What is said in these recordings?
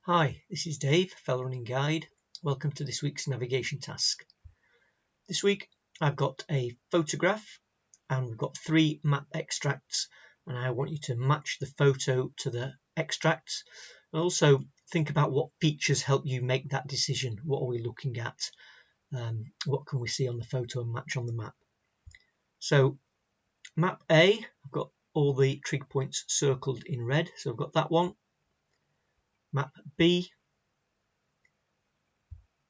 Hi, this is Dave, Fell Running Guide. Welcome to this week's navigation task. This week I've got a photograph and we've got 3 map extracts, and I want you to match the photo to the extracts and also think about what features help you make that decision. What are we looking at? What can we see on the photo and match on the map? So map A, I've got all the trig points circled in red, so I've got that one. Map B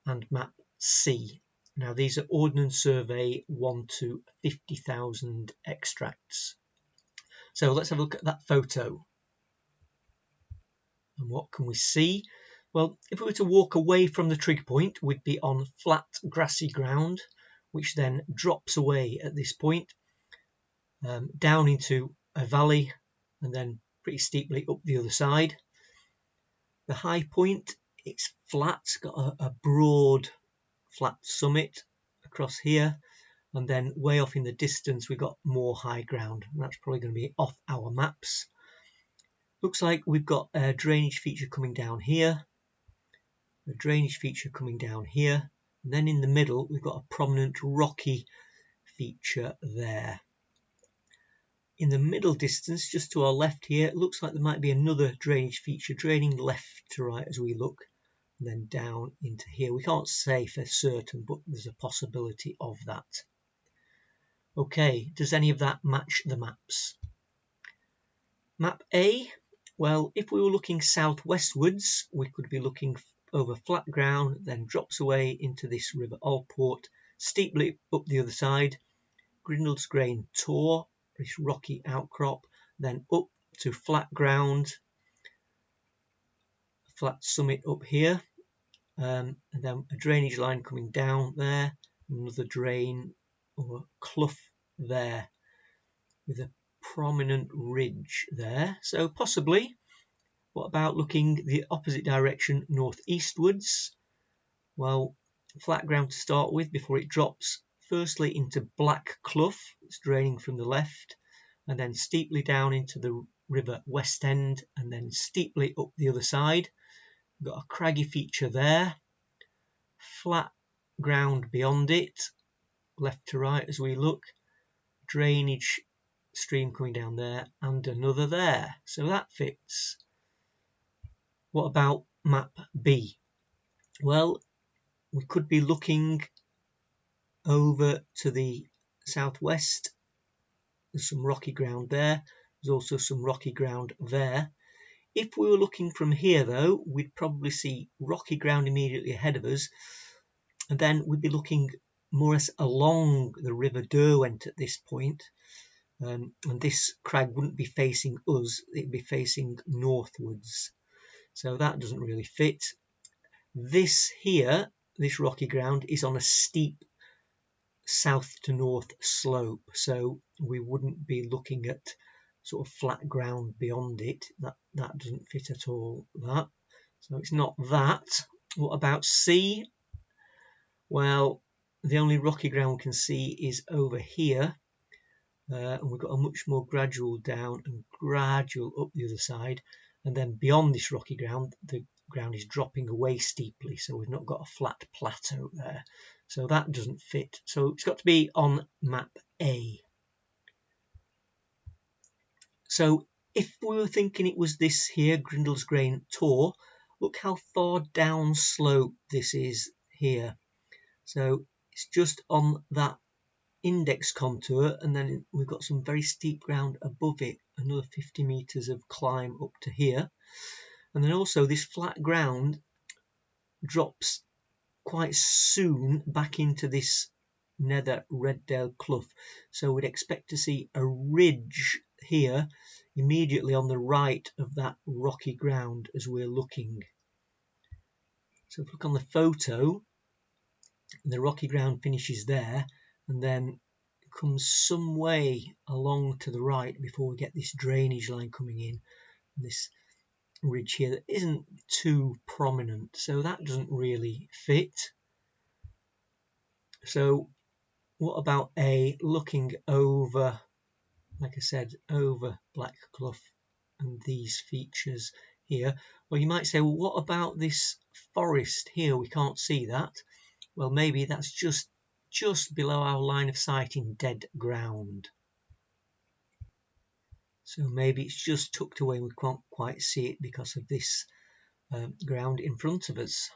and map C. Now these are Ordnance Survey 1 to 50,000 extracts. So let's have a look at that photo. And what can we see? Well, if we were to walk away from the trig point, we'd be on flat grassy ground, which then drops away at this point down into a valley and then pretty steeply up the other side. The high point, it's flat, it's got a broad flat summit across here, and then way off in the distance we've got more high ground, and that's probably going to be off our maps. Looks like we've got a drainage feature coming down here, a drainage feature coming down here, and then in the middle we've got a prominent rocky feature there. In the middle distance, just to our left here, it looks like there might be another drainage feature draining left to right as we look, and then down into here. We can't say for certain, but there's a possibility of that. Okay, does any of that match the maps? Map A, well, if we were looking southwestwards, we could be looking over flat ground, then drops away into this River Alport, steeply up the other side, Grindles Grain Tor, this rocky outcrop, then up to flat ground, flat summit up here, and then a drainage line coming down there, another drain or clough there with a prominent ridge there. So possibly, what about looking the opposite direction northeastwards? Well, flat ground to start with before it drops firstly into Black Clough, it's draining from the left, and then steeply down into the River West End, and then steeply up the other side. We've got a craggy feature there, flat ground beyond it, left to right as we look, drainage stream coming down there, and another there. So that fits. What about map B? Well, we could be looking over to the southwest. There's some rocky ground there. There's also some rocky ground there. If we were looking from here though, we'd probably see rocky ground immediately ahead of us, and then we'd be looking more or less along the River Derwent at this point, and this crag wouldn't be facing us, it'd be facing northwards. So that doesn't really fit. This here, this rocky ground, is on a steep south to north slope, so we wouldn't be looking at sort of flat ground beyond it. That doesn't fit at all, that. So it's not that. What about C? Well, the only rocky ground we can see is over here, and we've got a much more gradual down and gradual up the other side, and then beyond this rocky ground the ground is dropping away steeply, so we've not got a flat plateau there, so that doesn't fit. So it's got to be on map A. So if we were thinking it was this here, Grindles Grain Tor, look how far down slope this is here. So it's just on that index contour, and then we've got some very steep ground above it, another 50 meters of climb up to here, and then also this flat ground drops quite soon back into this nether Reddale Clough, so we'd expect to see a ridge here immediately on the right of that rocky ground as we're looking. So if we look on the photo, the rocky ground finishes there and then comes some way along to the right before we get this drainage line coming in, and this ridge here that isn't too prominent, so that doesn't really fit. So what about A, looking over, like I said, over Black Clough and these features here. Well, you might say, well, what about this forest here? We can't see that. Well, maybe that's just below our line of sight in dead ground. So maybe it's just tucked away and we can't quite see it because of this ground in front of us.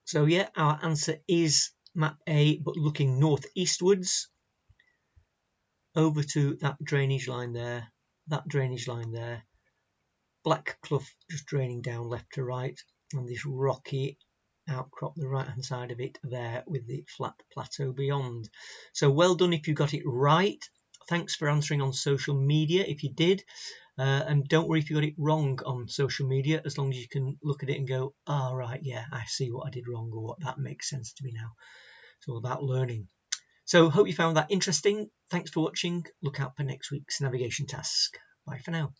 So yeah, our answer is map A, but looking northeastwards over to that drainage line there, Black Clough just draining down left to right, and this rocky outcrop the right hand side of it there with the flat plateau beyond. So well done if you got it right. Thanks for answering on social media if you did, and don't worry if you got it wrong on social media, as long as you can look at it and go, oh right, yeah, I see what I did wrong, or what that makes sense to me now. It's all about learning. So hope you found that interesting. Thanks for watching. Look out for next week's navigation task. Bye for now.